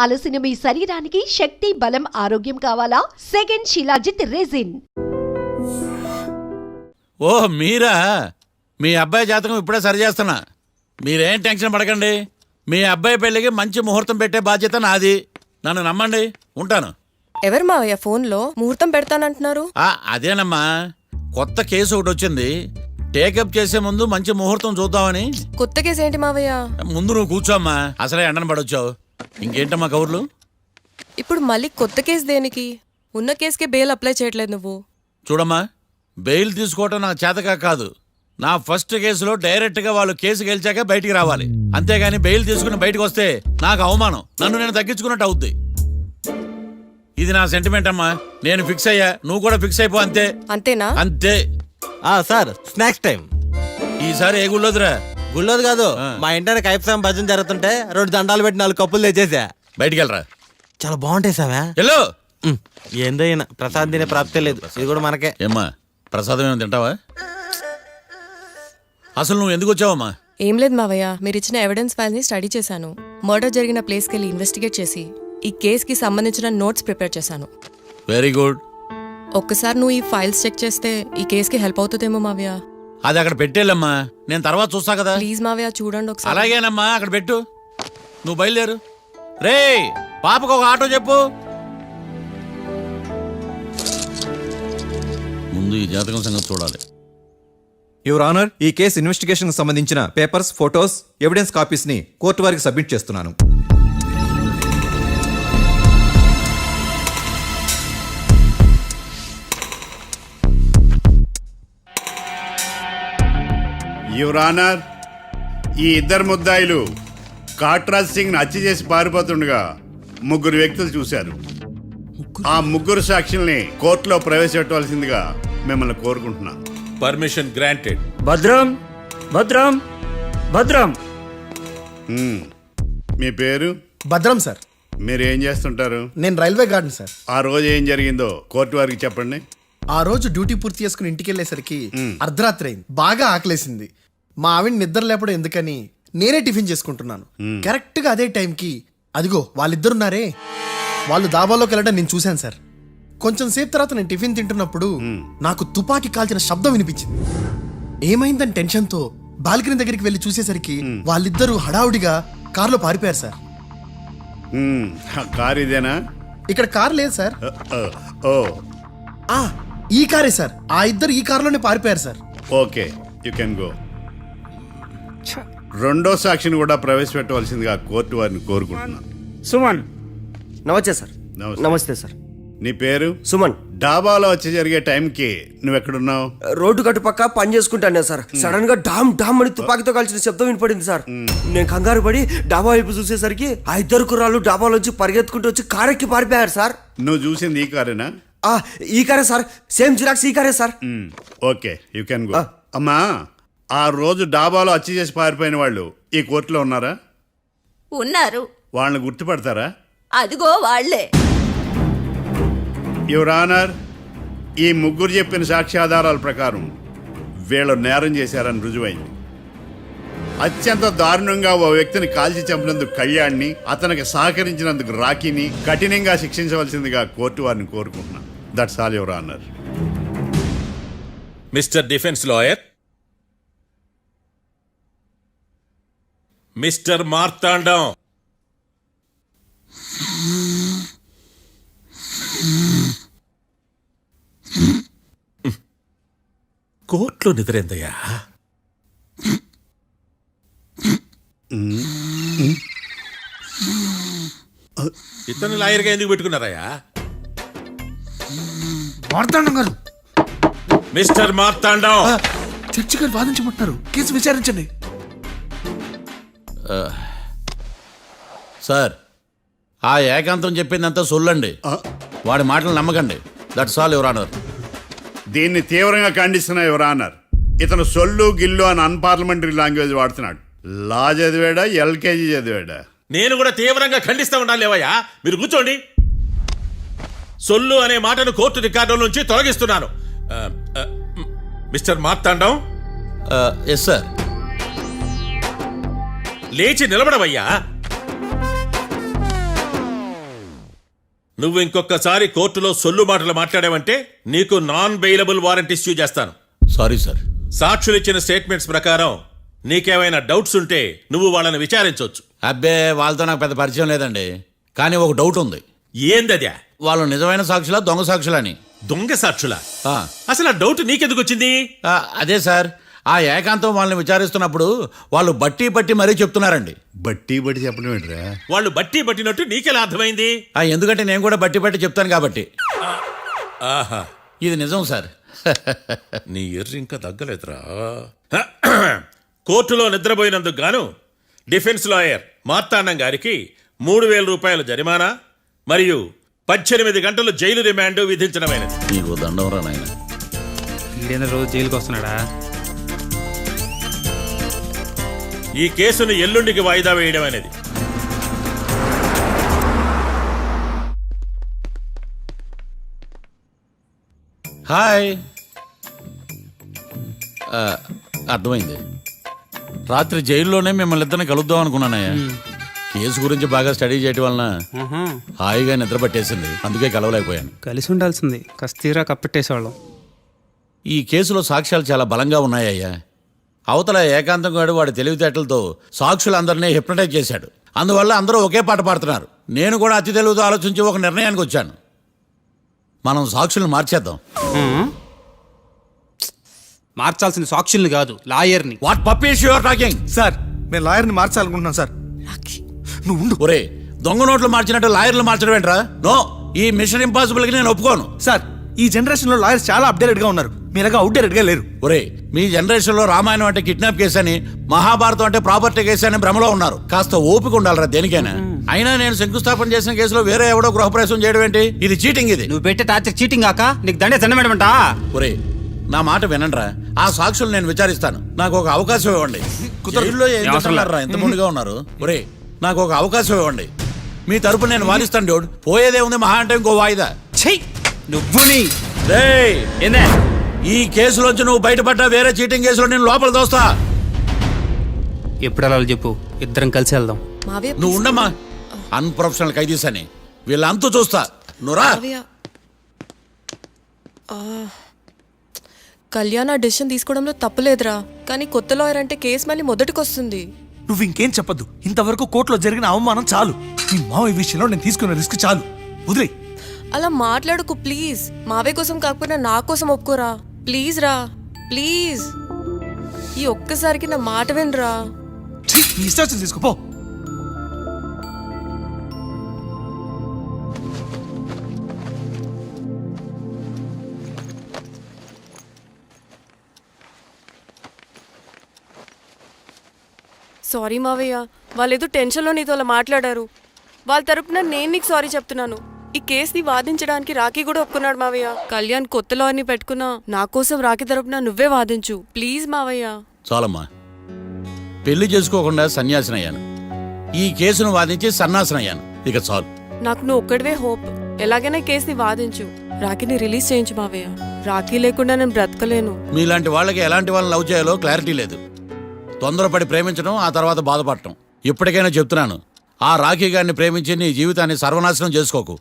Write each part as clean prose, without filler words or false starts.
అలసిన మీ శరీరానికి శక్తి, బలం, ఆరోగ్యం కావాలా? Second shilajit resin. ఓ మీరా? మీ అబ్బాయి జాతకం ఇప్పుడే సరి చేస్తున్నా. మీరేం టెన్షన్ పడకండి. మీ అబ్బాయి పెళ్లికి మంచి ముహూర్తం పెట్టే బాధ్యత నాది. నన్ను నమ్మండి. ఉంటాను. ఎవరు మావయ్య ఫోన్లో ముహూర్తం పెడతానంటున్నారు? అదేనమ్మా, కొత్త కేసు ఒకటి వచ్చింది. టేకప్ చేసే ముందు మంచి ముహూర్తం చూద్దామని. కొత్త కేసు ఏంటి మావయ్య? ముందు నువ్వు కూర్చోమ్మా, అసలే ఎండను పడొచ్చావు. ఇంకేంటమ్మా కబుర్లు? ఇప్పుడు మళ్ళీ కొత్త కేసు దేనికి? ఉన్న కేసుకే బెయిల్ అప్లై చేయట్లేదు నువ్వు. చూడమ్మా, బెయిల్ తీసుకోవటం నాకు చేతగా కాదు. నా ఫస్ట్ కేసులో డైరెక్ట్గా వాళ్ళు కేసు గెలిచాక బయటికి రావాలి. అంతేగాని బెయిల్ తీసుకుని బయటకు వస్తే నాకు అవమానం. నన్ను నేను తగ్గించుకున్నట్టు అవుద్ది. ఇది నా సెంటిమెంట్ అమ్మా. నేను ఫిక్స్ అయ్యా, నువ్వు కూడా ఫిక్స్ అయిపో. అంతే. అంతేనా? అంతే. Sir, snacks time. ఈసారి ఏ గుళ్ళోదిరా? గుళ్ళోది కాదు, మా ఇంటర్ కైప్సాం భజన జరుగుతుంటే 2 దండాలు పెట్టి 4 కప్పులు తెచ్చేసా. బయటికి వెళ్ళరా. చాలా బాగుంటాయి సావా. హలో, ఏందో ప్రసాద్ తినే ప్రాప్తే లేదు. ఇది కూడా మనకే. ఏమ్మా, ప్రసాదం ఏమైనా తింటావా? అసలు నువ్వు ఎందుకు వచ్చావమ్మా? ఏం లేదు మావయ్య, మీరు ఇచ్చిన ఎవిడెన్స్ ఫైల్స్ ని స్టడీ చేశాను. మర్డర్ జరిగిన ప్లేస్కి వెళ్ళి ఇన్వెస్టిగేట్ చేసి ఈ కేసుకి సంబంధించిన నోట్స్ ప్రిపేర్ చేశాను. Very good. ఒక్కసారి నువ్వు ఈ ఫైల్స్ చెక్ చేస్తే ఈ కేసుకి హెల్ప్ అవుతుందేమో మావయ్య. అది అక్కడ పెట్టేళ్ళమ్మా, నేను తర్వాత చూస్తా కదా. ప్లీజ్ మావయ్య, చూడండి ఒకసారి. అలాగేనమ్మా, అక్కడ పెట్టు. నువ్వు బయలుదేరు. రే, పాపకు ఒక ఆటో చెప్పు. ముందు ఈ జాతకం సంగతి చూడాలి. యువర్ ఆనర్, ఈ కేసు ఇన్వెస్టిగేషన్ కు సంబంధించిన పేపర్స్, ఫోటోస్, ఎవిడెన్స్ కాపీస్ ని కోర్టు వారికి సబ్మిట్ చేస్తున్నాను. యువర్ ఆనర్, ఈ ఇద్దరు ముద్దాయిలు కాట్రాజ్ సింగ్ హత్య చేసి పారిపోతుండగా 3 వ్యక్తులు చూశారు. ఆ 3 సాక్షుల్ని కోర్టులో ప్రవేశపెట్టవలసిందిగా మిమ్మల్ని కోరుకుంటున్నాను. Permission granted. భద్రం భద్రం భద్రం. మీ పేరు? భద్రం సార్. మీరు ఏం చేస్తుంటారు? నేను రైల్వే గార్డెన్ సార్. ఆ రోజు ఏం జరిగిందో కోర్టు వారికి చెప్పండి. ఆ రోజు డ్యూటీ పూర్తి చేసుకుని ఇంటికి వెళ్ళేసరికి అర్ధరాత్రి అయింది. బాగా ఆకలేసింది. మా ఆవిడ నిద్ర లేపడం ఎందుకని నేనే టిఫిన్ చేసుకుంటున్నాను. కరెక్ట్ గా అదే టైంకి అదిగో వాళ్ళిద్దరున్నారే, వాళ్ళు దాబాలోకి వెళ్ళడం నేను చూశాను సార్. కొంచెం సేపు తర్వాత నేను టిఫిన్ తింటున్నప్పుడు నాకు తుపాకీ కాల్చిన శబ్దం వినిపించింది. ఏమైందని టెన్షన్తో బాల్కనీ దగ్గరికి వెళ్ళి చూసేసరికి వాళ్ళిద్దరూ హడావుడిగా కారులో పారిపోయారు సార్. కారు ఇదేనా? ఇక్కడ కారు లేదు సార్. ఈ కారే సార్. ఆ ఇద్దరు ఈ కారులోనే పారిపోయారు sir. Okay, you can go. రెండో సాక్షిని కూడా ప్రవేశపెట్టవలసిందిగా కోర్టు వారిని కోరుకుంటున్నాను. సుమన్. నమస్తే సార్. నమస్తే సార్. నీ పేరు? సుమన్. డాబాలో వచ్చి జరిగే టైంకి నువ్వెక్కడున్నావు? రోడ్డు కట్టు పక్క పని చేసుకుంటాను సార్. సడన్ గా డామ్ డామ్ అని తుపాకీతో కాల్చిన శబ్దం వినపడింది సార్. నేను కంగారు పడి డాబా వైపు చూసేసరికి ఆ ఇద్దరు కుర్రాళ్ళు డాబాలోంచి పరిగెత్తుకుంటూ వచ్చి కారెక్కి పారిపోయారు సార్. నువ్వు చూసింది ఈ కారేనా? ఈ కారే సార్. సేమ్ జిరాక్స్ ఈ కారే sir. Okay, you can go. అమ్మా, ఆ రోజు డాబాలో హత్య చేసి పారిపోయిన వాళ్ళు ఈ కోర్టులో ఉన్నారా? ఉన్నారు. వాళ్ళని గుర్తుపడతారా? అదిగో వాళ్లే. యువర్ ఆనర్, ఈ 3 చెప్పిన సాక్ష్యాధారాల ప్రకారం వీళ్ళు నేరం చేశారని రుజువైంది. అత్యంత దారుణంగా ఓ వ్యక్తిని కాల్చి చంపినందుకు కళ్యాణ్ని, అతనికి సహకరించినందుకు రాకీని కఠినంగా శిక్షించవలసిందిగా కోర్టు వారిని కోరుకుంటున్నాను. That's all your honour. Mister defence lawyer, mister Marthandam, కోర్టులో నిద్రేందయ్యా? ఇతను లాయర్గా ఎందుకు పెట్టుకున్నారయ్యా? మార్తాండం గారు. మిస్టర్ మార్తాండం, చర్చి గారు వాదించమంటున్నారు. కేసు విచారించండి. సార్, ఆ ఏకాంతం చెప్పిందంతా సొల్లండి. వాడి మాటలు నమ్మకండి. That's all your honour. దీన్ని తీవ్రంగా ఖండిస్తున్నా యువర్ ఆనర్. ఇతను సొల్లు గిల్లు అని అన్పార్లమెంటరీ లాంగ్వేజ్ వాడుతున్నాడు. లా చదివాడా, ఎల్కేజీ చదివాడా? నేను కూడా తీవ్రంగా ఖండిస్తా ఉండాలి. లేవయ్యా, మీరు కూర్చోండి. సొల్లు అనే మాటను కోర్టు రికార్డుల నుంచి తొలగిస్తున్నాను. మిస్టర్ మార్తాండం. Yes sir. లేచి నిలబడవయ్యా. నువ్వు ఇంకొకసారి కోర్టులో సొల్లు మాటలు మాట్లాడావంటే నీకు నాన్ బెయిలబుల్ వారెంట్ ఇష్యూ చేస్తాను. Sorry sir. సాక్షులు ఇచ్చిన స్టేట్మెంట్స్ ప్రకారం నీకేమైనా డౌట్స్ ఉంటే నువ్వు వాళ్ళని విచారించవచ్చు. అబ్బే వాళ్ళతో నాకు పెద్ద పరిచయం లేదండి. కానీ ఒక డౌట్ ఉంది. ఏందద్యా? వాళ్ళు నిజమైన సాక్షులా దొంగ సాక్షులని? దొంగ సాక్షులా? ఆ, అసలు ఆ డౌట్ నీకెందుకు వచ్చింది? అదే సార్, ఆ ఏకాంతం వాళ్ళని విచారిస్తున్నప్పుడు వాళ్ళు బట్టి పట్టి మరీ చెప్తున్నారండి. బట్టి బట్టి చెప్పడం ఏంట్రా? వాళ్ళు బట్టి పట్టినట్టు నీకెలా అర్థమైంది? ఎందుకంటే నేను కూడా బట్టి పట్టి చెప్తాను కాబట్టి. ఆహా, ఇది నిజం సార్. నీ ఎర్రి ఇంకా తగ్గలేదురా. కోర్టులో నిద్రపోయినందుకు గాను డిఫెన్స్ లాయర్ మార్తాండం గారికి 3,000 రూపాయల జరిమానా మరియు 18 గంటలు జైలు రిమాండ్ విధించడమైనది. నీకు దండం రా నాయన. ఈడేనా రోజు జైలుకి వస్తున్నాడా? ఈ కేసును ఎల్లుండికి వాయిదా వేయడం అనేది. హాయ్. అర్థమైంది. రాత్రి జైల్లోనే మిమ్మల్ని ఇద్దరిని కలుద్దాం అనుకున్నానయ్యా. కేసు గురించి బాగా స్టడీ చేయటం వలన హాయిగా నిద్ర పట్టేసింది. అందుకే కలవలేకపోయాను. కలిసి ఉండాల్సింది. కస్తీరా కప్పెట్టేసేవాళ్ళం. ఈ కేసులో సాక్ష్యాలు చాలా బలంగా ఉన్నాయ్యా. అవతల ఏకాంతం గాడు వాడి తెలివితేటలతో సాక్షులందరినీ హిప్నటైజ్ చేశాడు. అందువల్ల అందరూ ఒకే పాట పాడుతున్నారు. నేను కూడా అతి తెలివితో ఆలోచించి ఒక నిర్ణయానికి వచ్చాను. మనం సాక్షులను మార్చేద్దాం. మార్చాల్సిన సాక్షుల్ని కాదు, లాయర్ని. What puppies you are talking? Sir నేను లాయర్ని మార్చాలనుకుంటున్నాను సార్. నువ్వు ఉండు. ఒరే, దొంగ నోట్లు మార్చినట్టు లాయర్లు మార్చడం ఏంట్రా? నో, ఈ మిషన్ ఇంపాసిబుల్ కి నేను ఒప్పుకోను. సార్ ఈ జనరేషన్ లో లాయర్స్ చాలా అప్డేటెడ్ గా ఉన్నారు. మీరుగా అవుట్డేటెడ్ గా లేరు. ఒరే, మీ జనరేషన్ లో రామాయణం అంటే కిడ్నాప్ కేసు అని, మహాభారతం అంటే ప్రాపర్టీ కేసు అని భ్రమలో ఉన్నారు. కాస్త ఓపిక ఉండాలరా దేనికైనా. అయినా నేను శంకుస్థాపన చేసిన కేసులో వేరే ఎవడో గృహప్రవేశం చేయడం ఏంటి? ఇది చీటింగ్. ఇది నువ్వు పెట్టే టార్చర్ చీటింగ్ కాక నీకు దండే దండమేడమంటా? ఒరే, నా మాట వినండిరా. ఆ సాక్షులు నేను విచారిస్తాను. నాకు ఒక అవకాశం ఇవ్వండి. జైల్లో ఏం చేస్తున్నారా ఇంత ముందుగా ఉన్నారు? ఒరే, నాకు ఒక అవకాశం ఇవ్వండి. మీ తరపు నేను వాదిస్తాను. డోడ్ పోయేదే ఉంది, మహా అంటే ఇంకో వాయిదా. నువ్వు రేయ్, ఏందే ఈ కేసులోంచి నువ్వు బయటపడ్డా వేరే చీటింగ్ కేసులో నేను లోపల దోస్తా. ఎప్పుడు వెళ్ళాలో చెప్పు, ఇద్దరం కలిసి వెళ్దాం. మావయ్య నువ్వు ఉండమ్మా. అన్ప్రొఫెషనల్ ఖైదీస్ అని వీళ్ళంతా చూస్తా. నువ్వురా. మావయ్య కళ్యాణ్ ఆ డెసిషన్ తీసుకోవడంలో తప్పులేదురా. కానీ కొత్త లాయర్ అంటే కేసు మళ్ళీ మొదటికి వస్తుంది. నువ్వు ఇంకేం చెప్పద్దు. ఇంతవరకు కోర్టులో జరిగిన అవమానం చాలు. మీ మావయ్య విషయంలో నేను తీసుకున్న రిస్క్ చాలు. వదిలే. అలా మాట్లాడుకు ప్లీజ్. మావయ్య కోసం కాకపోయినా నా కోసం ఒప్పుకోరా ప్లీజ్ రా, ప్లీజ్. ఈ ఒక్కసారికి నా మాట వినరా. నీ ఇష్టం తీసుకోపో. సారీ మావయ్య, వాళ్ళేదో టెన్షన్లో నీతో అలా మాట్లాడారు. వాళ్ళ తరపున నేను నీకు సారీ చెప్తున్నాను. ఈ కేసుని వాదించడానికి రాఖీ కూడా ఒప్పుకున్నాడు మావయ్య. కళ్యాణ్ కొత్త లాయర్ని పెట్టుకున్నా నా కోసం రాఖీ తరపున నువ్వే వాదించు ప్లీజ్ మావయ్య. చాలమ్మా. పెళ్లి చేసుకోకుండా సన్యాసినయ్యాను. ఈ కేసును వాదించి సన్నాసనయ్యాను. ఇక చాలు. నాకు నువ్వు ఒక్కడివే హోప్. ఎలాగైనా ఈ కేసుని వాదించు. రాఖీని రిలీజ్ చేయించు మావయ్య. రాఖీ లేకుండా నేను బ్రతకలేను. మీలాంటి వాళ్ళకి ఎలాంటి వాళ్ళని లవ్ చేయాలో క్లారిటీ లేదు. తొందరపడి ప్రేమించడం, ఆ తర్వాత బాధపడటం. ఇప్పటికైనా చెప్తున్నాను, ఆ రాఖీ గారిని ప్రేమించి నీ జీవితాన్ని సర్వనాశనం చేసుకోకు.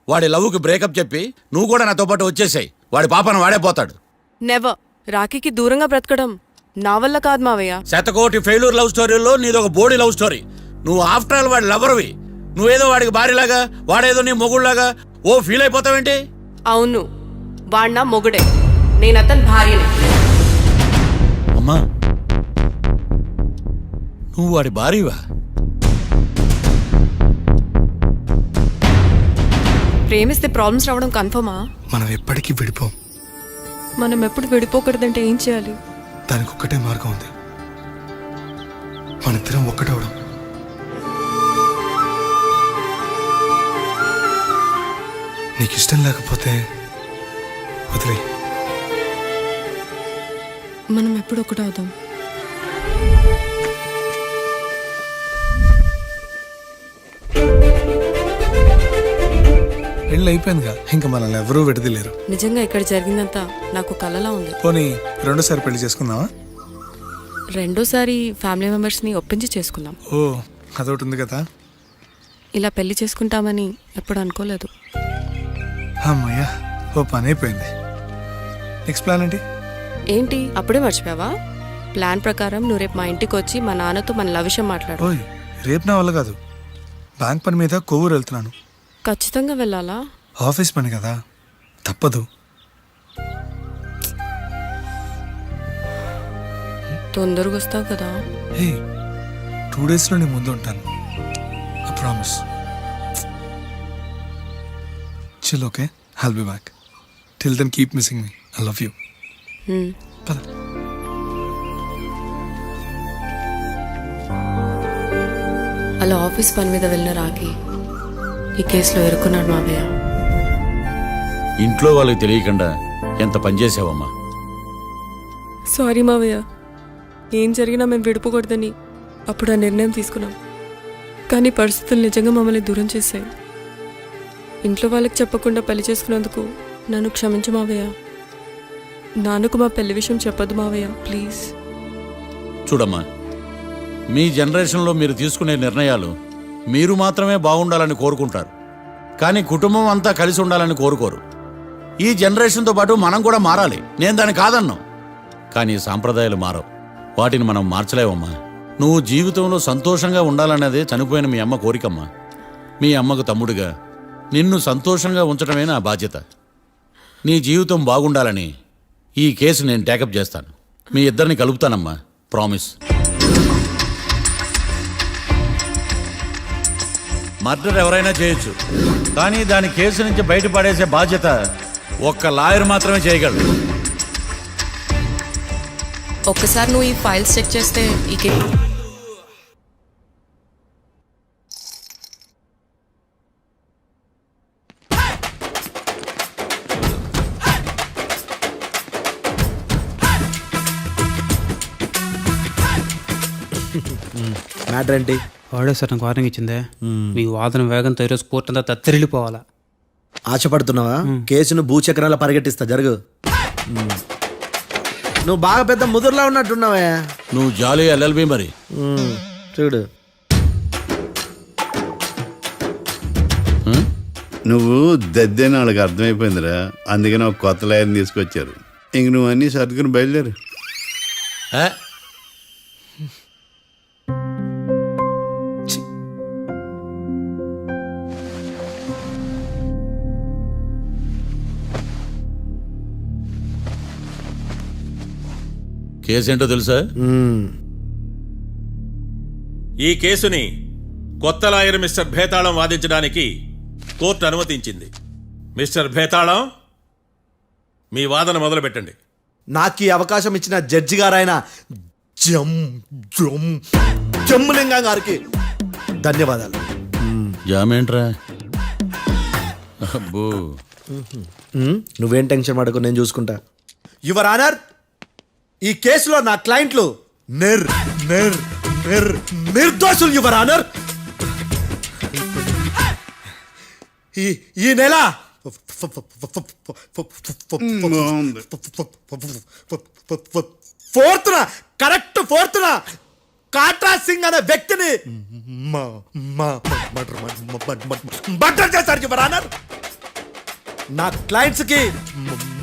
వాడి లవ్కి బ్రేకప్ చెప్పి నువ్వు కూడా నాతో పాటు వచ్చేసాయి. వాడి పాపను వాడే పోతాడు. నెవర్. రాఖీకి దూరంగా బ్రతకడం నా వల్ల కాదు మావయ్య. శతకోటి ఫెయిల్యూర్ లవ్ స్టోరీలో నీదొక బోడీ లవ్ స్టోరీ. నువ్వు ఆఫ్టర్ ఆల్ వాడి లవర్వి. నువ్వేదో వాడికి భార్యలాగా, వాడేదో నీ మొగుడులాగా ఫీల్ అయిపోతావేంటి? అవును, వాడు నా మొగుడే, నేను అతని భార్యని. అమ్మా, నువ్వు వాడి భార్యవా? ప్రేమిస్తే ప్రాబ్లమ్స్ రావడం కన్ఫర్మా? మనం ఎప్పటికీ విడిపోం. మనం ఎప్పుడు విడిపోకూడదంటే ఏం చేయాలి? దానికి ఒక్కటే మార్గం ఉంది. మనిద్దరం ఒక్కటవడం. నీకు ఇష్టం లేకపోతే వదిలే. మనం ఎప్పుడు ఒకటవుదాం. పెళ్ళి అయిపోయిందిగా, ఇంకా మనల్ని ఎవరూ విడదలేరు. నిజంగా ఇక్కడ జరిగిందంతా నాకు కలలా ఉంది. పోనీ రెండోసారి పెళ్లి చేసుకుందామా? రెండోసారి ఫ్యామిలీ మెంబర్స్ని ఒప్పించి చేసుకుందాం. ఓ, అదొకటి ఉంది కదా. ఇలా పెళ్లి చేసుకుంటామని ఎప్పుడు అనుకోలేదు. అమ్మయ్యా, ఓ పని అయిపోయింది. నెక్స్ట్ ప్లాన్ ఏంటి? ఏంటి అప్పుడే మర్చిపోయావా? ప్లాన్ ప్రకారం నువ్వు రేపు మా ఇంటికి వచ్చి మా నాన్నతో మన లవ్ విషయం మాట్లాడు. ఓయ్, రేపు నా వల్ల కాదు. బ్యాంక్ పని మీద కొవ్వూరు వెళ్తున్నాను. ఖచ్చితంగా వెళ్ళాలా? ఆఫీస్ పని కదా, తప్పదు. తొందరగా వస్తావు కదా. హే, 2 డేస్లో నీ ముందు ఉంటాను. I promise. Chill, okay? I'll be back. Till then keep missing me. I love you. పద. అలా ఆఫీస్ పని మీద వెళ్ళిన రాకి ఈ కేసులో ఎరుకున్నాడు మావయ్య. ఇంట్లో వాళ్ళకి తెలియకుండా ఎంత పనిచేసావమ్మా. సారీ మావయ్య, ఏం జరిగినా మేము విడిపోకూడదని అప్పుడు ఆ నిర్ణయం తీసుకున్నాం. కానీ పరిస్థితులు నిజంగా మమ్మల్ని దూరం చేశాయి. ఇంట్లో వాళ్ళకి చెప్పకుండా పెళ్లి చేసుకున్నందుకు నన్ను క్షమించు మావయ్య. నాన్నకు మా పెళ్లి విషయం చెప్పదు మావయ్య, ప్లీజ్. చూడమ్మా, మీ జనరేషన్లో మీరు తీసుకునే నిర్ణయాలు మీరు మాత్రమే బాగుండాలని కోరుకుంటారు, కానీ కుటుంబం అంతా కలిసి ఉండాలని కోరుకోరు. ఈ జనరేషన్తో పాటు మనం కూడా మారాలి. నేను దాన్ని కాదన్నాను, కానీ సాంప్రదాయాలు మారవు. వాటిని మనం మార్చలేవమ్మా. నువ్వు జీవితంలో సంతోషంగా ఉండాలన్నదే చనిపోయిన మీ అమ్మ కోరికమ్మా. మీ అమ్మకు తమ్ముడిగా నిన్ను సంతోషంగా ఉంచడమే నా బాధ్యత. నీ జీవితం బాగుండాలని ఈ కేసు నేను టేకప్ చేస్తాను. మీ ఇద్దరిని కలుపుతానమ్మా, ప్రామిస్. మర్డర్ ఎవరైనా చేయొచ్చు, కానీ దాని కేసు నుంచి బయటపడేసే బాధ్యత ఒక్క లాయర్ మాత్రమే చేయగలడు. ఒక్కసారి నువ్వు ఈ ఫైల్స్ చెక్ చేస్తే ఈ మ్యాటర్ ఏంటి? వాడే సార్ నాకు వార్నింగ్ ఇచ్చిందే. మీ వాదన వేగంతో ఈరోజు కోర్టు అంతా తత్తరిల్లిపోవాలా. ఆశపడుతున్నావా? కేసును భూచక్రాల పరిగెట్టిస్తా, జరుగు. నువ్వు బాగా పెద్ద ముదురులా ఉన్నట్టున్నావే. నువ్వు జాలి ఎల్ఎల్బి మరి. చూడు, నువ్వు దద్దేని వాళ్ళకి అర్థమైపోయిందిరా. అందుకని ఒక కొత్త లాయర్ని తీసుకొచ్చారు. ఇంక నువ్వు అన్నీ సర్దుకుని బయలుదేరు. కేసేంటో తెలుసా? ఈ కేసుని కొత్త లాయర్ మిస్టర్ భేతాళం వాదించడానికి కోర్టు అనుమతించింది. మిస్టర్ భేతాళం, మీ వాదన మొదలు పెట్టండి. నాకు ఈ అవకాశం ఇచ్చిన జడ్జి గారైన జమ్ములింగం గారికి ధన్యవాదాలు. జామేంట్రా? అబ్బో, నువ్వేం టెన్షన్ పడకు, నేను చూసుకుంటా. యువర్ ఆనర్, ఈ కేసులో నా క్లయింట్లు నిర్దోషులు యువర్ ఆనర్. ఈ నెల ఫోర్త్న కాట్రా సింగ్ అనే వ్యక్తిని మర్డర్ చేశారు యువర్ ఆనర్. నా క్లయింట్స్ కి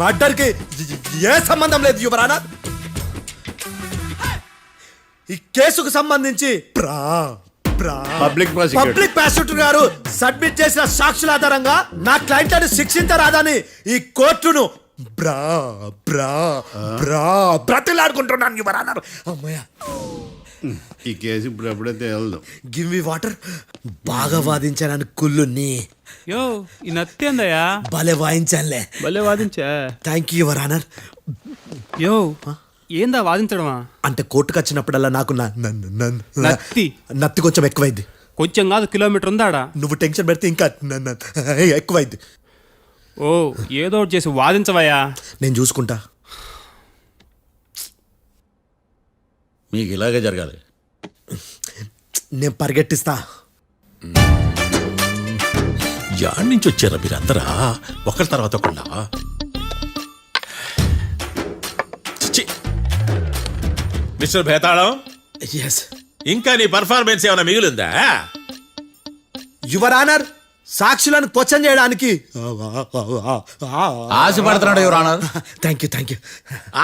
మర్డర్ కి ఏ సంబంధం లేదు యువర్ ఆనర్. ఈ కేసుకు సంబంధించి పబ్లిక్ ప్రాసిక్యూటర్ గారు సబ్మిట్ చేసిన సాక్షుల ఆధారంగా నా క్లయింట్లను శిక్షించరాదని ఈ కోర్టును బ్రతిలాడుకుంటున్నాను యువర్ ఆనర్. అమ్మయ్య, ఈ కేసు ఇప్పుడు ఎప్పుడైతే వెళ్దాం. Give me water. బాగా వాదించాను కుళ్ళుని. యో, ఈ నత్తేందయ్యా? భలే వాయించానులే. భలే వాదించా. Thank you your honour. యో, ఏందా వాదించడమా? అంటే కోర్టుకు వచ్చినప్పుడల్లా నాకు నత్తి కొంచెం ఎక్కువైంది. కొంచెం కాదు, కిలోమీటర్ ఉందాడా. నువ్వు టెన్షన్ పెడితే ఇంకా ఎక్కువైంది. ఓ, ఏదో ఒకటి చేసి వాదించవయ్యా. నేను చూసుకుంటా. మీకు ఇలాగే జరగాలి. నేను పరిగెట్టిస్తా. యాడ్ నుంచి వచ్చారా మీరందరా ఒకరి తర్వాత ఒకళ్ళ? మిస్టర్ భేతాళం, ఎస్ ఇంకా నీ పర్ఫార్మెన్స్ ఏమైనా మిగిలిందా? యువర్ ఆనర్ సాక్షులను క్వశ్చన్ చేయడానికి ఆశపడుతున్నాడు యువర్ ఆనర్. థ్యాంక్ యూ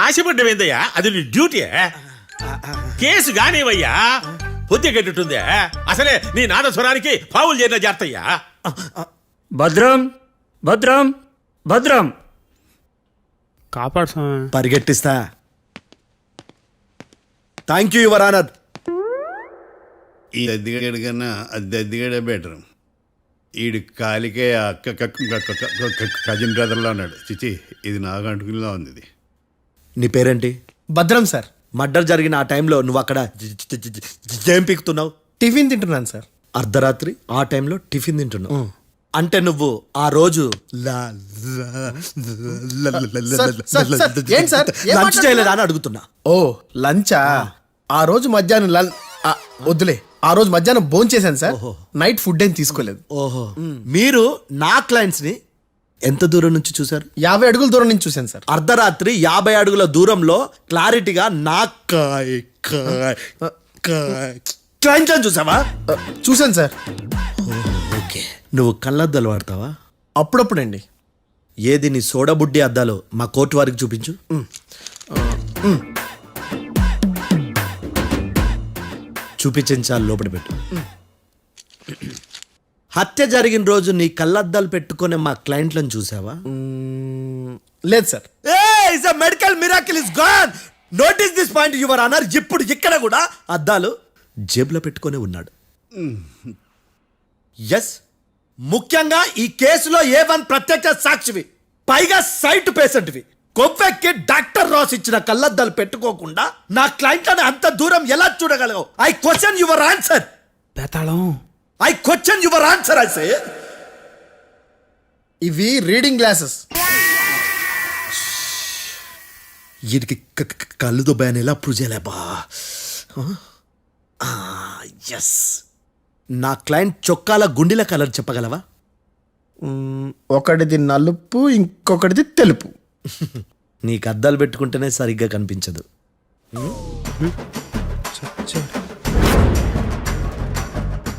ఆశపడ్డమేందయ్యా, అది నీ డ్యూటీ. కేసు గానేవయ్యా, పొద్దు గట్టుందే. అసలే నీ నాదస్వరానికి పావులు చేరిన జాగ్రత్తయ్యా. భద్రం భద్రం భద్రం కాపాడు స్వామి. పరిగెట్టిస్తా. Thank you your honour. ఈ అద్దెగడ కన్నా అద్దెగడే బెటర్. ఈడు కాలికే కజిన్ బ్రదర్లో ఉన్నాడు. చిచి, ఇది నాకు అంటుకునిలా ఉంది. ఇది నీ పేరేంటి? భద్రం సార్. మర్డర్ జరిగిన ఆ టైంలో నువ్వు అక్కడ ఏం పీకుతున్నావు? టిఫిన్ తింటున్నాను సార్. అర్ధరాత్రి ఆ టైంలో టిఫిన్ తింటున్నావు అంటే నువ్వు ఆ రోజు ఏంటి సార్? లంచ్ చేయలేదా అని అడుగుతున్నా. ఓ లంచా? ఆ రోజు మధ్యాహ్నం వద్దులే, ఆ రోజు మధ్యాహ్నం భోంచేశాను సార్. నైట్ ఫుడ్ ఏం తీసుకోలేదు. ఓహో, మీరు నా క్లయింట్స్ ని ఎంత దూరం నుంచి చూసారు? 50 అడుగుల దూరం నుంచి చూశాను సార్. అర్ధరాత్రి 50 అడుగుల దూరంలో క్లారిటీగా నా క్లయింట్ అని చూసావా? చూశాను సార్. ఓకే, నువ్వు కళ్ళద్దాలు వాడతావా? అప్పుడప్పుడండి. ఏది నీ సోడబుడ్డి అద్దాలు మా కోర్టు వారికి చూపించు. చూపించాలి, లోపల పెట్టు. హత్య జరిగిన రోజు నీ కళ్ళద్దాలు పెట్టుకునే మా క్లయింట్లను చూసావా? లేదు sir. Medical miracle is gone. Notice this point your honour. ఇప్పుడు ఇక్కడ కూడా అద్దాలు జేబులో పెట్టుకొని ఉన్నాడు. ఎస్, ముఖ్యంగా ఈ కేసులో A1 ప్రత్యక్ష సాక్షివి, పైగా సైట్ పేషెంట్వి. కొవ్వెక్కి డాక్టర్ రాస్ ఇచ్చిన కళ్ళద్దాలు పెట్టుకోకుండా నా క్లయింట్లను అంత దూరం ఎలా చూడగలవు? I question your answer. బేతాళం. I question your answer. I say ఇవి రీడింగ్ గ్లాసెస్. వీడికి కళ్ళు దుబ్బాయని ఎలా ప్రూవ్ చేయలేబా? ఎస్, నా క్లయింట్ చొక్కాల గుండెల కలర్ చెప్పగలవా? ఒకటిది నలుపు, ఇంకొకటిది తెలుపు. నీకు అద్దాలు పెట్టుకుంటేనే సరిగ్గా కనిపించదు.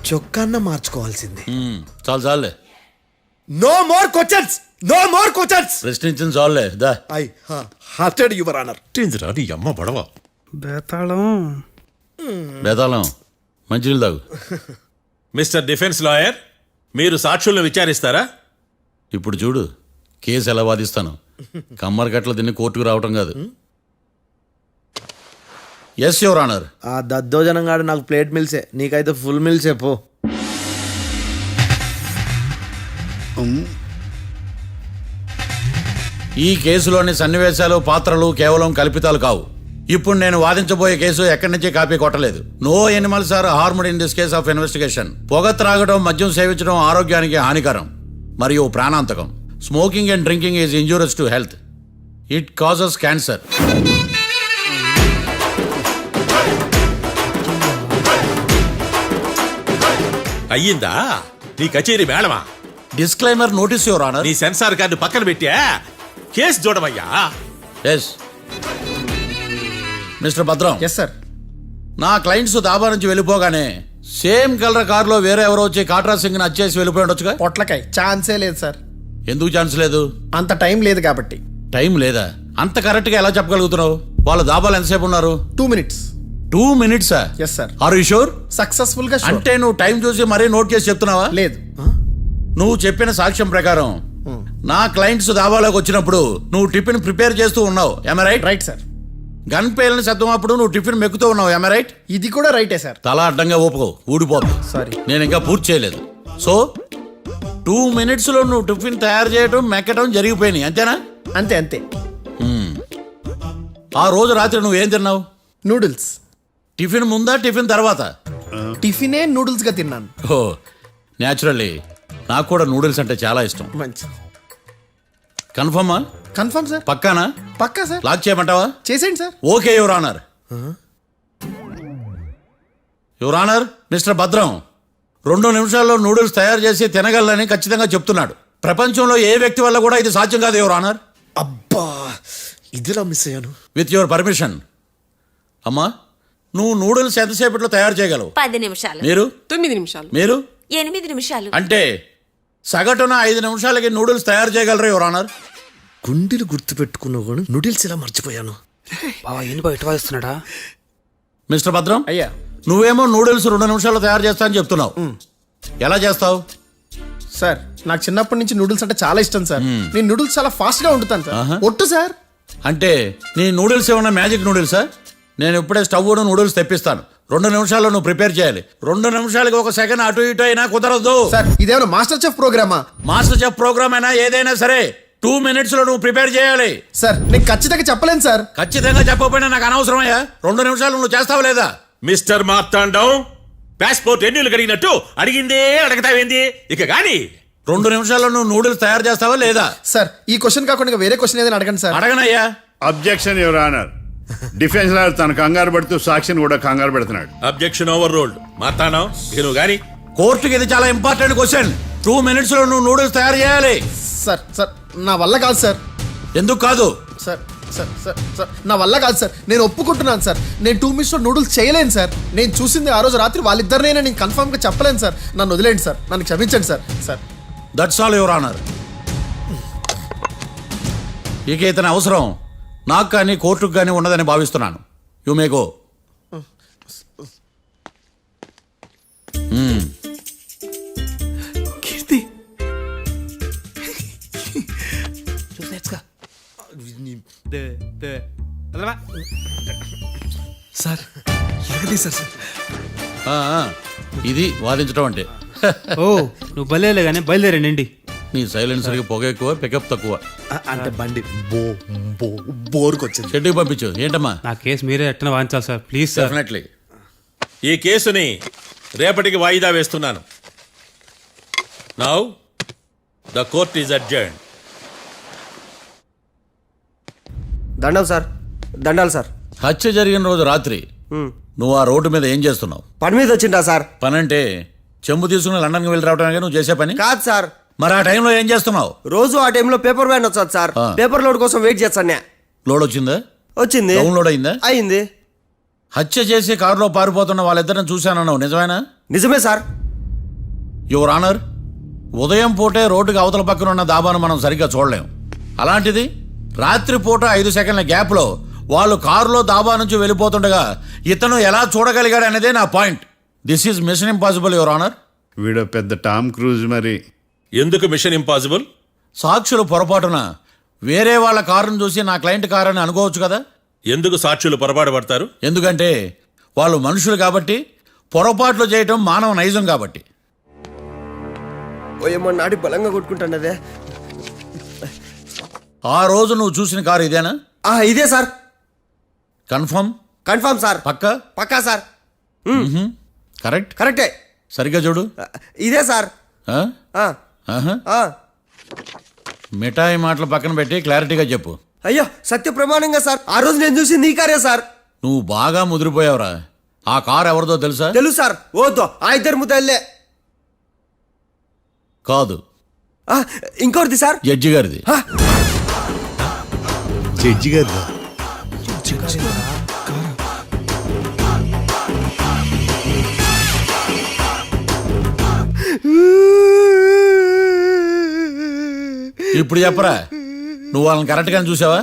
చొక్కాన్న మార్చుకోవాల్సింది. చాలు చాలులే, no more questions, no more questions. ప్రశ్నించింది చాలులే. దా ఐ హార్టెడ్ యువర్ ఆనర్. నీ అమ్మ పడవ. బేతాళం. బేతాళం, మంచినీళ్ళు తాగు. మిస్టర్ డిఫెన్స్ లాయర్, మీరు సాక్షులను విచారిస్తారా? ఇప్పుడు చూడు కేసు ఎలా వాదిస్తాను. కమ్మరి గట్ల తిని కోర్టుకు రావటం కాదు. Yes your honour. ఆ దద్దోజనం గాడు నాకు ప్లేట్ మిల్సే, నీకైతే ఫుల్ మిల్సే పో. ఈ కేసులోని సన్నివేశాలు, పాత్రలు కేవలం కల్పితాలు కావు. ఇప్పుడు నేను వాదించబోయే కేసు ఎక్కడి నుంచి కాపీ కొట్టలేదు. No animals are harmed in this case of investigation. పొగ త్రాగడం, మద్యం సేవించడం ఆరోగ్యానికి హానికరం మరియు ప్రాణాంతకం. Smoking and drinking is injurious to health. It causes cancer. అయ్యిందా నీ కచేరీ మేడమా? Disclaimer notice your honour. నీ సెన్సార్ కార్డు పక్కన పెట్టా కేసు చూడమయ్యా. Yes mister Bhadram. Yes sir. నా క్లయింట్స్ దాబా నుంచి వెళ్ళిపోగానే సేమ్ కలర్ కారులో వేరే ఎవరో వచ్చి కాట్రా సింగ్ ని వచ్చేసి వెళ్ళిపోయి ఉండొచ్చుగా. పొట్లకాయ ఛాన్సే లేదు సార్. ఎందుకు ఛాన్స్ లేదు? అంత టైం లేదు కాబట్టి. టైం లేదా? అంత కరెక్ట్ గా ఎలా చెప్పగలుగుతున్నావు? వాళ్ళ దాబాలు ఎంతసేపు ఉన్నారు? 2 minutes. 2 minutes? Yes sir. Are you sure? Successful గా sure. అంటే నువ్వు టైం చూసి మరీ నోట్ చేసి చెప్తున్నావా? లేదు. నువ్వు చెప్పిన సాక్ష్యం ప్రకారం నా క్లయింట్స్ దాబాలోకి వచ్చినప్పుడు నువ్వు టిఫిన్ ప్రిపేర్ చేస్తూ ఉన్నావు. am I right? Right sir. Gun పేలిన శబ్దం అప్పుడు నువ్వు టిఫిన్ మెక్కుతూ ఉన్నావు. am I right? ఇది కూడా రైటే సార్. తల అడ్డంగా ఊపుకో, ఊడిపోతుంది. సారీ. నేను ఇంకా పూర్తి చేయలేదు. సో 2 minutes లో నువ్వు టిఫిన్ తయారు చేయడం, మెక్కడం జరిగిపోయినాయి, అంతేనా? అంతే అంతే. ఆ రోజు రాత్రి నువ్వు ఏం తిన్నావు? నూడిల్స్. టిఫిన్ ముందా, టిఫిన్ తర్వాత? టిఫినే నూడిల్స్ గా తిన్నాను. ఓ న్యాచురల్లీ నాకు కూడా నూడిల్స్ అంటే చాలా ఇష్టం. మంచి. కన్ఫర్మా? Confirm sir. పక్కానా? పక్కా సార్. లాక్ చేయమంటావా? చేసేయండి sir. Okay your honour. Your honour, mister Bhadram 2 నిమిషాల్లో నూడిల్స్ తయారు చేసి తినగలని ఖచ్చితంగా చెప్తున్నాడు. ప్రపంచంలో ఏ వ్యక్తి వల్ల కూడా ఇది సాధ్యం కాదు యువర్ ఆనర్. అబ్బా, ఇదిలా మిస్ అయ్యాను. With your permission. అమ్మా, నువ్వు నూడిల్స్ ఎంతసేపట్లో తయారు చేయగలవు? 10 నిమిషాలు. మీరు? 9 నిమిషాలు. మీరు? 8 నిమిషాలు. అంటే సగటున 5 నిమిషాలకి నూడిల్స్ తయారు చేయగలరు యువర్ ఆనర్. గుండెలు గుర్తు పెట్టుకున్నా కూడా నూడిల్స్ ఇలా మర్చిపోయాను. బావా ఏంటి బావ ఇటు వాయిస్తున్నాడా? మిస్టర్ భద్రం, అయ్యా నువ్వేమో నూడిల్స్ 2 నిమిషాల్లో తయారు చేస్తా అని చెప్తున్నావు. ఎలా చేస్తావు? సార్ నాకు చిన్నప్పటి నుంచి నూడిల్స్ అంటే చాలా ఇష్టం సార్. నేను నూడిల్స్ చాలా ఫాస్ట్ గా వండుతాను సార్. ఒట్టు సార్. అంటే నీ నూడిల్స్ ఏమన్నా మ్యాజిక్ నూడిల్సా? నేను ఇప్పుడే స్టవ్ నూడిల్స్ తెప్పిస్తాను. 2 నిమిషాల్లో నువ్వు ప్రిపేర్ చేయాలి. 2 నిమిషాలకి 1 సెకండ్ అటు ఇటు అయినా కుదరదు. సార్ ఇదేమైనా మాస్టర్ చెఫ్ ప్రోగ్రామా? మాస్టర్ చెఫ్ ప్రోగ్రామ్ అయినా ఏదైనా సరే 2 minutes లో నువ్వు ప్రిపేర్ చేయాలి. సార్ నేను ఖచ్చితంగా చెప్పలేను సార్. ఖచ్చితంగా చెప్పకపోయినా నాకు అనవసరమయ్యా. 2 నిమిషాలు నువ్వు చేస్తావు లేదా? మిస్టర్ మార్తాండం, పాస్పోర్ట్ ఎన్నిళ్ళు కడిగినట్టు అడిగిందే అడగతావేంది? ఇక గాని 2 నిమిషాల్లో నువ్వు నూడిల్స్ తయారు చేస్తావా లేదా? సార్ ఈ క్వశ్చన్ కాకుండా వేరే క్వశ్చన్ ఏదైనా అడగండి సార్. అడగనయ్యా. Objection your honour. Defence lawyer తన కంగారు పడుతూ సాక్షిని కూడా కంగారు పెడుతున్నాడు. Objection over ruled. మార్తాండం, ఇక నువ్వు గాని కోర్టుకి ఇది చాలా ఇంపార్టెంట్ క్వశ్చన్. 2 minutes లో నువ్వు నూడిల్స్ తయారు చేయాలి. సార్ సార్ నా వల్ల కాదు సార్. ఎందుకు కాదు? సార్ సార్ సార్ సార్ నా వల్ల కాదు సార్. నేను ఒప్పుకుంటున్నాను సార్. నేను 2 minutes లో నూడిల్స్ చేయలేను సార్. నేను చూసింది ఆ రోజు రాత్రి వాళ్ళిద్దరినైనా నేను కన్ఫర్మ్ గా చెప్పలేను సార్. నన్ను వదిలేండి సార్. నన్ను క్షమించండి sir. Sir that's all your honour. ఇక ఇతని అవసరం నాకు కానీ కోర్టుకు కానీ ఉండదని భావిస్తున్నాను. You may go. Keerthi sir ఎలాగది సార్? ఇది వాదించడం అంటే. ఓ నువ్వు బయలుదేరలే కానీ బయలుదేరండి. నీ సైలెన్సర్కి పొగ ఎక్కువ, పికప్ తక్కువ. అంటే బండి బోర్కి వచ్చింది. షెడ్యూల్ పంపించు. ఏంటమ్మా? నా కేసు మీరే ఎట్టన వాయించాలి సార్, ప్లీజ్ సార్. డెఫినెట్లీ. ఈ కేసుని రేపటికి వాయిదా వేస్తున్నాను. Now the court is adjourned. దండాలు సార్, దండాలు సార్. హత్య జరిగిన రోజు రాత్రి నువ్వు ఆ రోడ్డు మీద ఏం చేస్తున్నావు? పని మీద వచ్చిందా సార్? పని అంటే చెంబు తీసుకుని లండన్కి వెళ్ళి రావడానికి నువ్వు చేసే పని కాదు సార్. మరి ఆ టైంలో ఏం చేస్తున్నావు? రోజు ఆ టైంలో పేపర్ వ్యాన్ వచ్చాది సార్. పేపర్ లోడ్ కోసం వెయిట్ చేస్తాను. లోడ్ వచ్చిందా? వచ్చింది. డౌన్లోడ్ అయిందా? అయింది. హత్య చేసి కారులో పారిపోతున్న వాళ్ళిద్దరిని చూశానన్నావు, నిజమేనా? నిజమే సార్. యువర్ ఆనర్, ఉదయం పూటే రోడ్డుకి అవతల పక్కన ఉన్న దాబాను మనం సరిగ్గా చూడలేం. అలాంటిది రాత్రి పూట 5 సెకండ్ల గ్యాప్లో వాళ్ళు కారులో దాబా నుంచి వెళ్ళిపోతుండగా ఇతను ఎలా చూడగలిగాడు అనేదే నా point. This is mission impossible your honour. వీడో పెద్ద టామ్ క్రూజ్ మరి. ఎందుకు మిషన్ ఇంపాసిబుల్? సాక్షులు పొరపాటున వేరే వాళ్ళ కారును చూసి నా క్లయింట్ కారు అని అనుకోవచ్చు కదా. ఎందుకు సాక్షులు పొరపాటు పడతారు? ఎందుకంటే వాళ్ళు మనుషులు కాబట్టి, పొరపాట్లు చేయటం మానవ నైజం కాబట్టి. ఏమో నాడి బలంగా కొట్టుకుంటానదే. ఆ రోజు నువ్వు చూసిన కారు ఇదేనా? ఇదే సార్. కన్ఫర్మ్? Confirm sir. పక్కా? పక్కా సార్. కరెక్ట్? కరెక్టే. సరిగ్గా చూడు. ఇదే సార్. మిఠాయి మాటలు పక్కన పెట్టి క్లారిటీగా చెప్పు. అయ్యో సత్య ప్రమాణంగా సార్, ఆ రోజు నేను చూసింది ఈ కారే సార్. నువ్వు బాగా ముదిరిపోయావురా. ఆ కారు ఎవరిదో తెలుసా? తెలుసు సార్. ఓతో ఆ ఇద్దరు ముద్దల్లే. కాదు, ఇంకోటిది సార్. జడ్జి గారిది. జడ్జి గారు ఇప్పుడు చెప్పరా, నువ్వు వాళ్ళని కరెక్ట్ గానే చూసావా?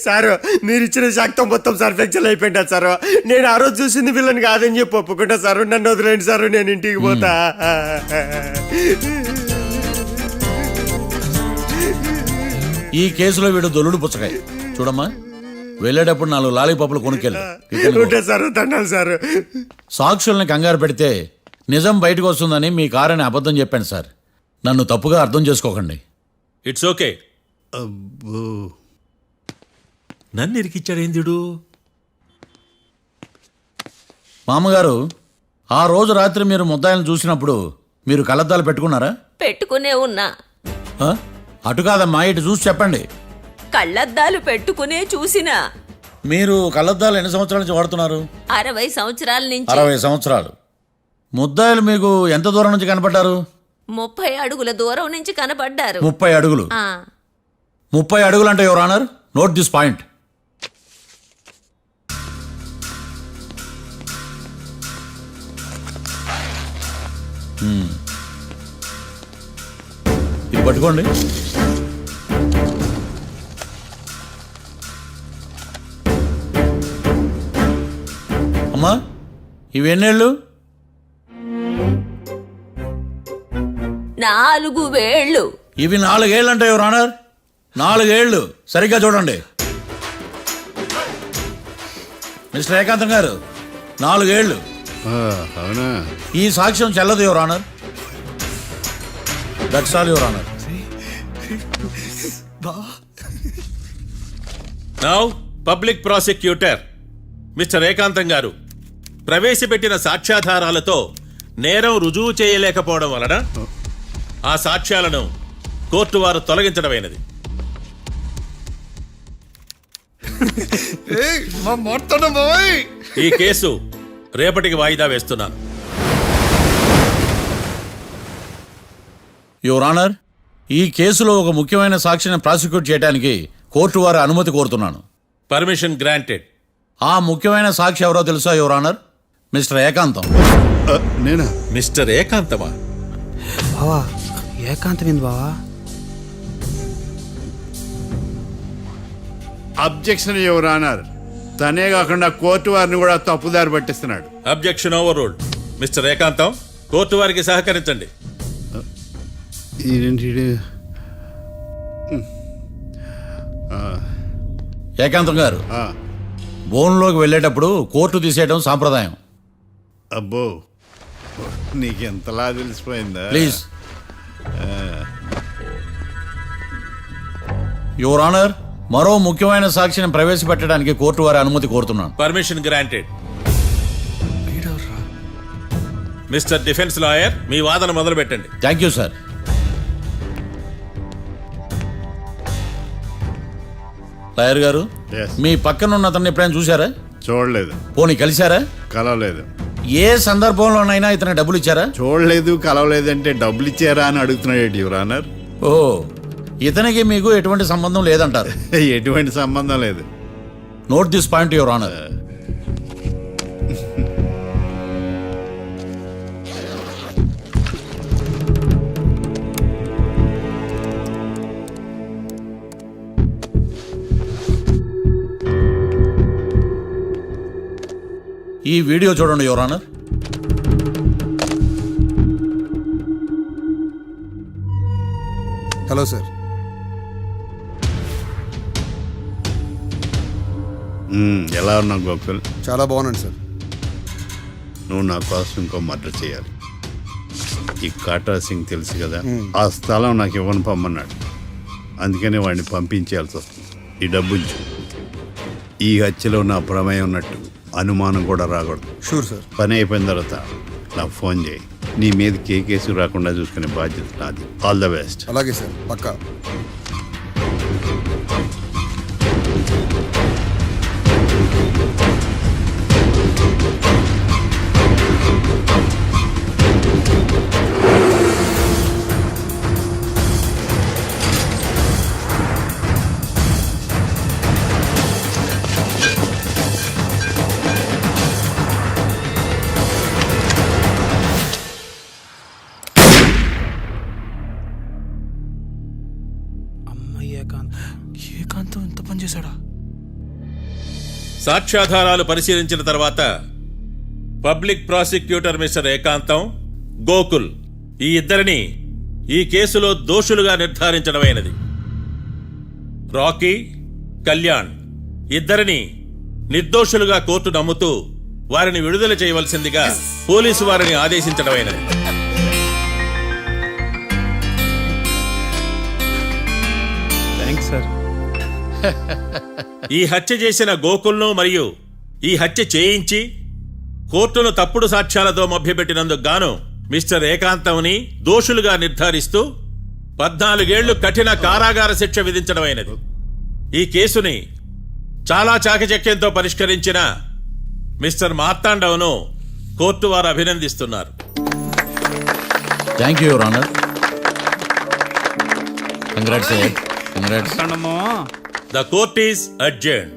సార్ మీరు ఇచ్చిన శాక్తం మొత్తం సార్ ఫ్రాక్చర్ అయిపోయింటా సార్. నేను ఆ రోజు చూసింది వీళ్ళని కాదని చెప్పి ఒప్పుకుంటా సార్. నన్ను వదిలేండి సార్, నేను ఇంటికి పోతా. ఈ కేసులో వీడు దొల్లుడు పుచ్చకాయ. చూడమ్మా, వెళ్ళేటప్పుడు 4 లాలీపాపులు కొనుక్కెళ్ళు. Sir దండాలి sir. సాక్షుల్ని కంగారు పెడితే నిజం బయటకు వస్తుందని మీ కారని అబద్ధం చెప్పాను సార్. నన్ను తప్పుగా అర్థం చేసుకోకండి. It's okay. నన్ను ఇరికిచ్చాడేందుడు? మామగారు, ఆ రోజు రాత్రి మీరు ముద్దాయిలను చూసినప్పుడు మీరు కళ్ళద్దాలు పెట్టుకున్నారా? పెట్టుకునే ఉన్నా. అటు కాదమ్మా, ఇటు చూసి చెప్పండి. కళ్ళద్దాలు పెట్టుకునే చూసినా. మీరు కళ్ళద్దాలు ఎన్ని సంవత్సరాల నుంచి వాడుతున్నారు? 60 సంవత్సరాల నుంచి. 60 సంవత్సరాలు. ముద్దాయిలు మీకు ఎంత దూరం నుంచి కనపడ్డారు? 30 అడుగుల దూరం నుంచి కనపడ్డారు. 30 అడుగులు. 30 అడుగులు అంటే your honour, note this point. ఇవి పట్టుకోండి. అమ్మా ఇవి ఎన్నేళ్ళు? 4 వేళ్ళు. ఇవి 4 ఏళ్ళు అంటే యువర్ ఆనర్. 4 ఏళ్ళు సరిగ్గా చూడండి. మిస్టర్ ఏకాంతం గారు 4 ఏళ్ళు. అవునా? ఈ సాక్ష్యం చెల్లదు your honour. That's all your honour. Now public prosecutor mister ఏకాంతం గారు ప్రవేశపెట్టిన సాక్ష్యాధారాలతో నేరం రుజువు చేయలేకపోవడం వలన ఆ సాక్ష్యాలను కోర్టు వారు తొలగించడమైనది. ఈ కేసు రేపటికి వాయిదా వేస్తున్నాను. యువర్ ఆనర్, ఈ కేసులో ఒక ముఖ్యమైన సాక్షిని ప్రాసిక్యూట్ చేయడానికి కోర్టు వారి అనుమతి కోరుతున్నాను. Permission granted. ఆ ముఖ్యమైన సాక్షి ఎవరో తెలుసా యువర్ ఆనర్? మిస్టర్ ఏకాంతం. నేనా? మిస్టర్ ఏకాంతమా? బావా ఏకాంతమైంది బావా. Objection your honour. తనే కాకుండా కోర్టు వారిని కూడా తప్పుదారి పట్టిస్తున్నాడు. Objection overruled. Mister Ekantham court వారికి సహకరించండి. ఏకాంతం గారు బోన్లోకి వెళ్ళేటప్పుడు కోర్టు తీసేయడం సాంప్రదాయం. అబ్బో, నీకెంతలా తెలిసిపోయిందా? ప్లీజ్. యువర్ ఆనర్, మరో ముఖ్యమైన సాక్షిని ప్రవేశపెట్టడానికి కోర్టు వారి అనుమతి కోరుతున్నాను. Permission granted. Mister defence lawyer మీ వాదన మొదలు పెట్టండి. Thank you sir. లాయర్ గారు, Yes. మీ పక్కన ఉన్న అతన్ని ఎప్పుడైనా చూసారా? చూడలేదు. పోనీ కలిశారా? కలవలేదు. ఏ సందర్భంలోనైనా ఇతనికి డబ్బులు ఇచ్చారా? చూడలేదు, కలవలేదు అంటే డబ్బులు ఇచ్చారా అని అడుగుతున్నాడు యువర్ ఆనర్. ఓ, ఇతనికి మీకు ఎటువంటి సంబంధం లేదంటారు. ఎటువంటి సంబంధం లేదు. Note this point your honour. ఈ వీడియో చూడండి యువర్ ఆనర్. Hello sir. ఎలా ఉన్నావు గోకుల్? చాలా బాగున్నాను సార్. నువ్వు నా కోసం ఇంకో మర్డర్ చేయాలి. ఈ కాటా సింగ్ తెలుసు కదా, ఆ స్థలం నాకు ఇవ్వని పొమ్మన్నాడు. అందుకనే వాడిని పంపించాల్సి వస్తుంది. ఈ డబ్బు ఇచ్చు. ఈ హత్యలో నా ప్రమేయం ఉన్నట్టు అనుమానం కూడా రాకూడదు. Sure sir. పని అయిపోయిన తర్వాత నాకు ఫోన్ చేయి. నీ మీద కేసు రాకుండా చూసుకునే బాధ్యత నాది. All the best. అలాగే సార్, పక్కా. ఏకాంతం ఇంత పని చేశాడా? సాక్ష్యాధారాలు పరిశీలించిన తర్వాత పబ్లిక్ ప్రాసిక్యూటర్ మిస్టర్ ఏకాంతం, గోకుల్ ఈ ఇద్దరిని ఈ కేసులో దోషులుగా నిర్ధారించడమైనది. రాకీ, కళ్యాణ్ ఇద్దరిని నిర్దోషులుగా కోర్టు నమ్ముతూ వారిని విడుదల చేయవలసిందిగా పోలీసు వారిని ఆదేశించడమైనది. Thanks sir. ఈ హత్య చేసిన గోకుల్ను మరియు ఈ హత్య చేయించి కోర్టును తప్పుడు సాక్ష్యాలతో మభ్యపెట్టినందుకు గాను మిస్టర్ ఏకాంతంని దోషులుగా నిర్ధారిస్తూ 14 ఏళ్లు కఠిన కారాగార శిక్ష విధించడమైనది. ఈ కేసుని చాలా చాకచక్యంతో పరిష్కరించిన మిస్టర్ మార్తాండవ్ను కోర్టు వారు అభినందిస్తున్నారు. Thank you your honour. Congrats. Congrats. The court is adjourned.